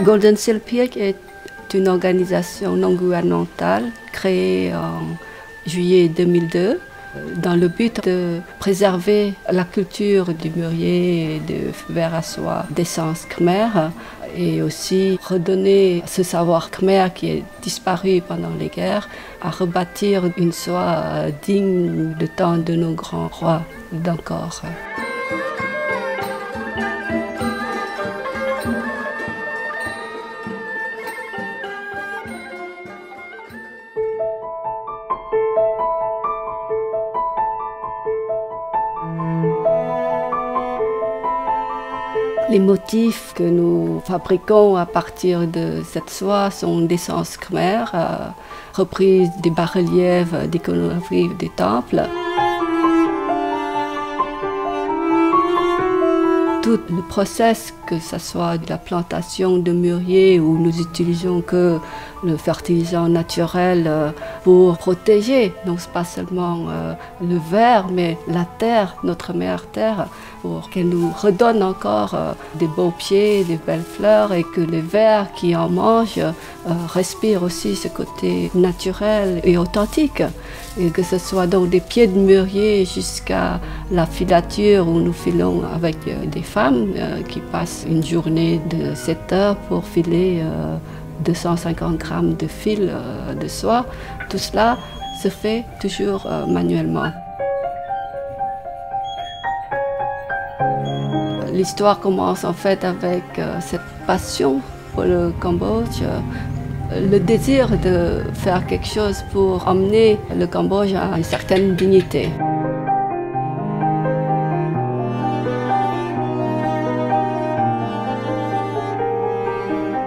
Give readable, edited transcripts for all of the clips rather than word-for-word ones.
Golden Seal Peak est une organisation non gouvernementale créée en juillet 2002 dans le but de préserver la culture du mûrier et du verre à soie d'essence khmer et aussi redonner ce savoir khmer qui est disparu pendant les guerres à rebâtir une soie digne du temps de nos grands rois d'Angkor. Les motifs que nous fabriquons à partir de cette soie sont d'essence khmer, reprises des bas-reliefs d'iconographie des temples. Tout le process, que ce soit de la plantation de mûrier où nous utilisons que le fertilisant naturel pour protéger, non pas seulement le verre, mais la terre, notre mère terre, pour qu'elle nous redonne encore des beaux pieds, des belles fleurs et que les vers qui en mangent respirent aussi ce côté naturel et authentique. Et que ce soit donc des pieds de mûrier jusqu'à la filature où nous filons avec des femmes qui passent une journée de 7 heures pour filer 250 grammes de fil de soie. Tout cela se fait toujours manuellement. L'histoire commence en fait avec cette passion pour le Cambodge, le désir de faire quelque chose pour emmener le Cambodge à une certaine dignité.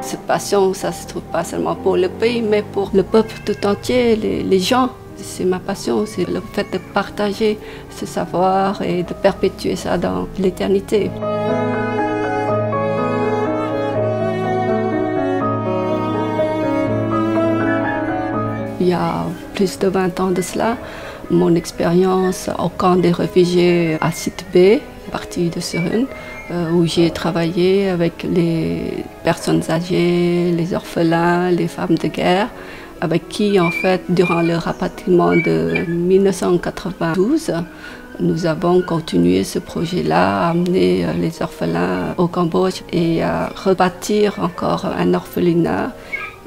Cette passion, ça ne se trouve pas seulement pour le pays, mais pour le peuple tout entier, les gens. C'est ma passion, c'est le fait de partager ce savoir et de perpétuer ça dans l'éternité. Il y a plus de 20 ans de cela, mon expérience au camp des réfugiés à Site B, partie de Surin, où j'ai travaillé avec les personnes âgées, les orphelins, les femmes de guerre, avec qui, en fait, durant le rapatriement de 1992, nous avons continué ce projet-là, à amener les orphelins au Cambodge et à rebâtir encore un orphelinat.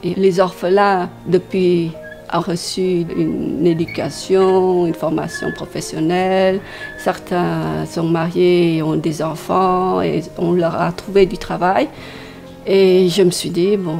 Et les orphelins, depuis, ont reçu une éducation, une formation professionnelle. Certains sont mariés et ont des enfants et on leur a trouvé du travail. Et je me suis dit, bon,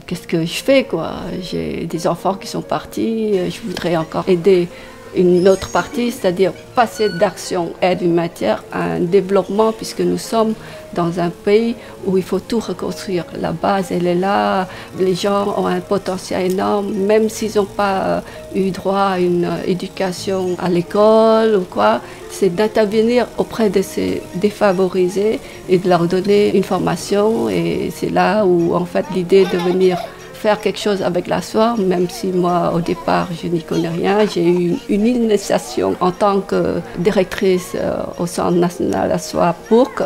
qu'est-ce que je fais, quoi? J'ai des enfants qui sont partis, je voudrais encore aider une autre partie, c'est-à-dire passer d'action aide humanitaire à un développement, puisque nous sommes dans un pays où il faut tout reconstruire. La base, elle est là, les gens ont un potentiel énorme, même s'ils n'ont pas eu droit à une éducation à l'école ou quoi, c'est d'intervenir auprès de ces défavorisés et de leur donner une formation. Et c'est là où, en fait, l'idée de venir faire quelque chose avec la soie, même si moi, au départ, je n'y connais rien. J'ai eu une initiation en tant que directrice au Centre national à soie Purk,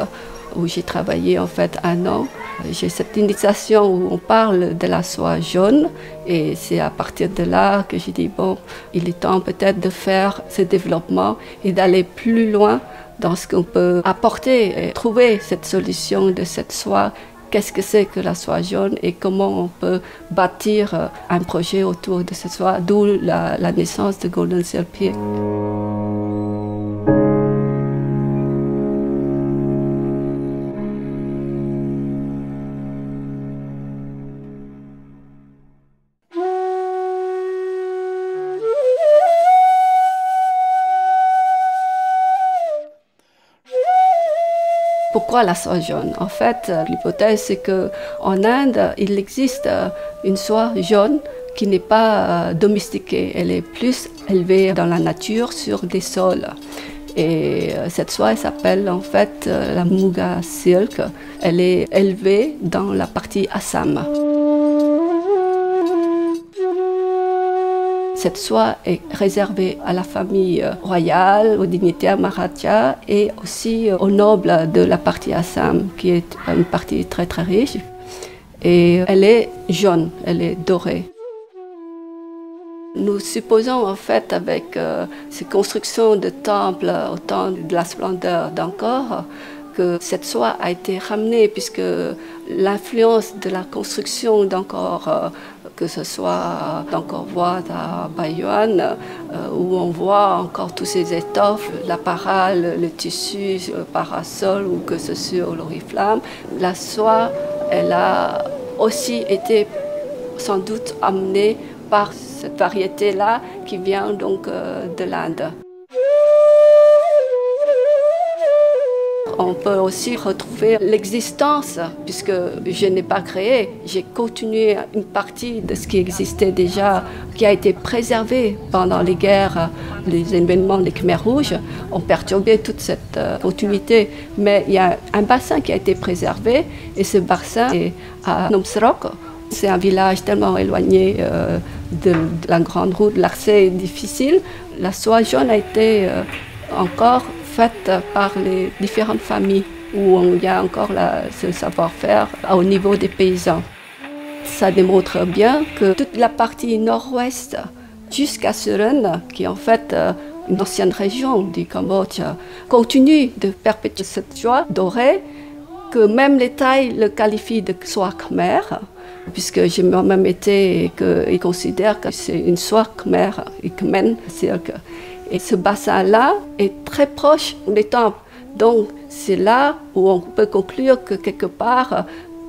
où j'ai travaillé en fait 1 an. J'ai cette initiation où on parle de la soie jaune et c'est à partir de là que j'ai dit, bon, il est temps peut-être de faire ce développement et d'aller plus loin dans ce qu'on peut apporter et trouver cette solution de cette soie. Qu'est-ce que c'est que la soie jaune et comment on peut bâtir un projet autour de cette soie, d'où la naissance de Golden Seal Peak. Pourquoi la soie jaune? En fait, l'hypothèse, c'est qu'en Inde, il existe une soie jaune qui n'est pas domestiquée. Elle est plus élevée dans la nature sur des sols. Et cette soie, elle s'appelle en fait la Muga Silk. Elle est élevée dans la partie Assam. Cette soie est réservée à la famille royale, aux dignitaires Maratha et aussi aux nobles de la partie Assam, qui est une partie très très riche. et elle est jaune, elle est dorée. Nous supposons en fait avec ces constructions de temples au temps de la splendeur d'Angkor que cette soie a été ramenée puisque l'influence de la construction d'Angkor, que ce soit d'Angkor Wat à Bayon, où on voit encore tous ces étoffes, la parale, le tissu, le parasol ou que ce soit l'oriflamme, la soie, elle a aussi été sans doute amenée par cette variété-là qui vient donc de l'Inde. On peut aussi retrouver l'existence, puisque je n'ai pas créé, j'ai continué une partie de ce qui existait déjà, qui a été préservé pendant les guerres. Les événements des Khmers rouges ont perturbé toute cette continuité. Mais il y a un bassin qui a été préservé, et ce bassin est à Nomsrok. C'est un village tellement éloigné de la grande route, l'accès est difficile. La soie jaune a été encore faite par les différentes familles où il y a encore ce savoir-faire au niveau des paysans. Ça démontre bien que toute la partie nord-ouest jusqu'à Surin, qui est en fait une ancienne région du Cambodge, continue de perpétuer cette soie dorée, que même les Thaïs le qualifient de soie khmer, puisque j'ai moi-même été et qu'ils considèrent que c'est une soie khmer, khmer silk. Et ce bassin-là est très proche des temples. Donc c'est là où on peut conclure que quelque part,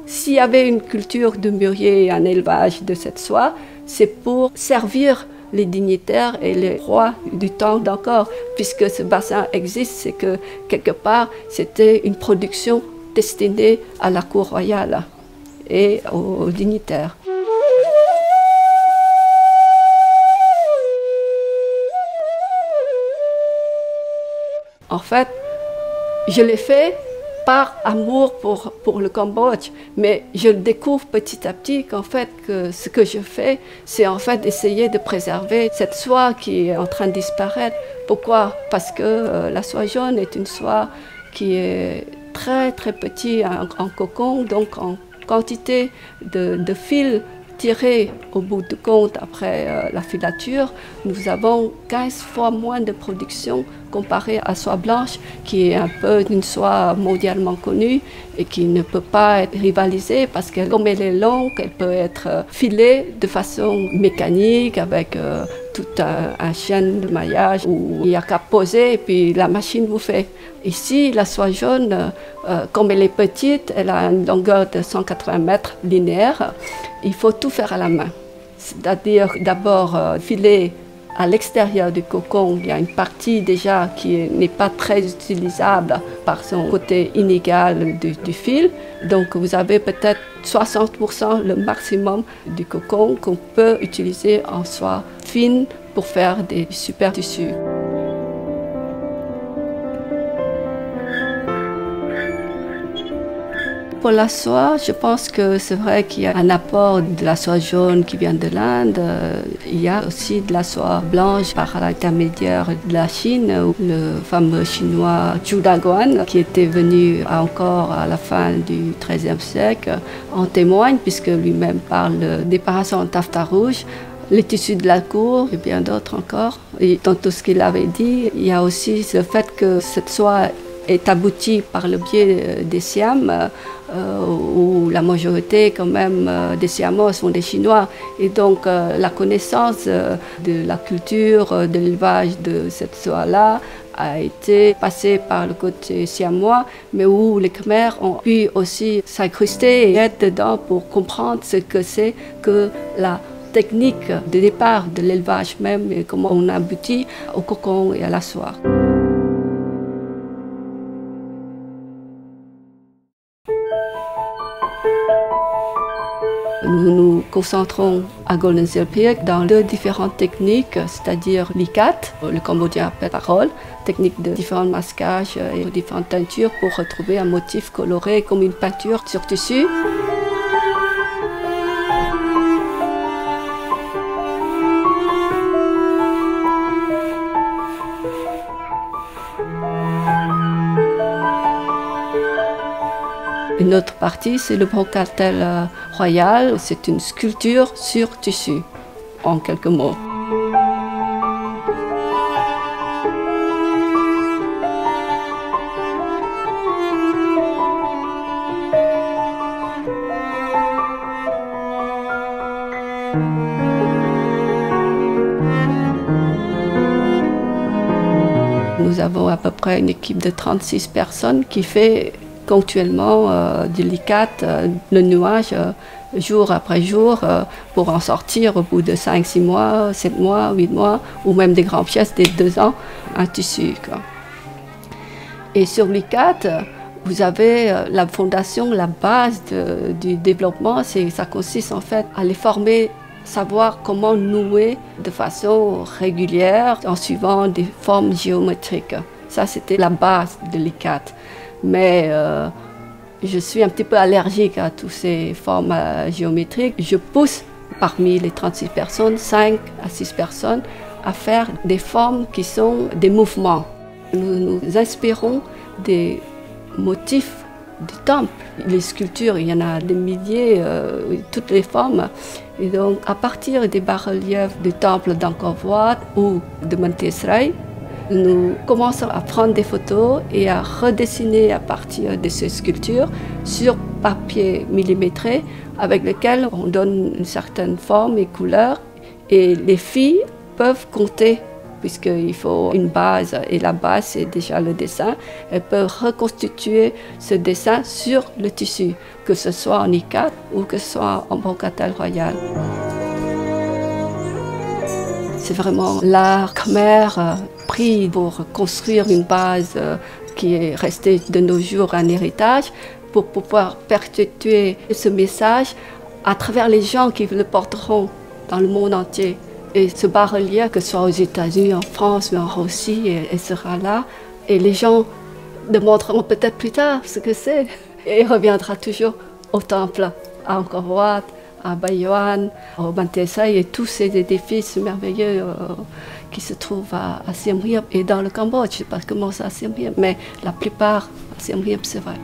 s'il y avait une culture de mûrier et un élevage de cette soie, c'est pour servir les dignitaires et les rois du temps d'Angkor. Puisque ce bassin existe, c'est que quelque part, c'était une production destinée à la cour royale et aux dignitaires. En fait, je l'ai fait par amour pour le Cambodge, mais je découvre petit à petit qu'en fait, que ce que je fais, c'est en fait essayer de préserver cette soie qui est en train de disparaître. Pourquoi? Parce que la soie jaune est une soie qui est très très petite en cocon, donc en quantité de fils tirés au bout du compte après la filature, nous avons 15 fois moins de production comparé à la soie blanche, qui est un peu une soie mondialement connue et qui ne peut pas être rivalisée parce que comme elle est longue, elle peut être filée de façon mécanique avec tout un chaîne de maillage où il n'y a qu'à poser et puis la machine vous fait. Ici, la soie jaune, comme elle est petite, elle a une longueur de 180 mètres linéaires, il faut tout faire à la main. C'est-à-dire d'abord filer à l'extérieur du cocon, il y a une partie déjà qui n'est pas très utilisable par son côté inégal du fil. Donc vous avez peut-être 60% le maximum du cocon qu'on peut utiliser en soie fine pour faire des super tissus. Pour la soie, je pense que c'est vrai qu'il y a un apport de la soie jaune qui vient de l'Inde. Il y a aussi de la soie blanche par l'intermédiaire de la Chine, où le fameux chinois Zhu Daguan, qui était venu encore à la fin du XIIIe siècle, en témoigne, puisque lui-même parle des parasols en taffetas rouge, les tissus de la cour et bien d'autres encore. Et dans tout ce qu'il avait dit, il y a aussi le fait que cette soie est aboutie par le biais des Siam, où la majorité quand même des Siamos sont des Chinois. Et donc la connaissance de la culture, de l'élevage de cette soie-là a été passée par le côté siamois, mais où les Khmers ont pu aussi s'incruster et être dedans pour comprendre ce que c'est que la technique de départ de l'élevage même et comment on aboutit au cocon et à la soie. Nous nous concentrons à Golden Seal Peak dans deux différentes techniques, c'est-à-dire l'ICAT, le Cambodgien appelle parole, technique de différents masquages et différentes teintures pour retrouver un motif coloré comme une peinture sur tissu. Une Une autre partie, c'est le brocatel royal. C'est une sculpture sur tissu, en quelques mots. Nous avons à peu près une équipe de 36 personnes qui fait ponctuellement du licate, le nouage, jour après jour, pour en sortir au bout de 5, 6 mois, 7 mois, 8 mois, ou même des grandes pièces des 2 ans, un tissu, quoi. Et sur licate, vous avez la fondation, la base du développement, ça consiste en fait à les former, savoir comment nouer de façon régulière en suivant des formes géométriques. Ça, c'était la base de l'icate. Mais je suis un petit peu allergique à toutes ces formes géométriques. Je pousse parmi les 36 personnes, 5 à 6 personnes, à faire des formes qui sont des mouvements. Nous nous inspirons des motifs du temple. Les sculptures, il y en a des milliers, toutes les formes. Et donc, à partir des bas-reliefs du temple d'Angkor Wat ou de Manthei Srai, nous commençons à prendre des photos et à redessiner à partir de ces sculptures sur papier millimétré avec lequel on donne une certaine forme et couleur. Et les filles peuvent compter, puisqu'il faut une base, et la base, c'est déjà le dessin. Elles peuvent reconstituer ce dessin sur le tissu, que ce soit en icate ou que ce soit en brocatel royal. C'est vraiment l'art khmer pris pour construire une base qui est restée de nos jours un héritage, pour pouvoir perpétuer ce message à travers les gens qui le porteront dans le monde entier. Et ce bas-relief, que ce soit aux États-Unis, en France ou en Russie, il sera là. Et les gens demanderont peut-être plus tard ce que c'est. Et il reviendra toujours au temple, à Angkor Wat, à Bayon, au Manthei Srai et tous ces édifices merveilleux qui se trouvent à Siem Reap et dans le Cambodge. Je ne sais pas comment c'est à Siem Reap, mais la plupart à Siem Reap, c'est vrai.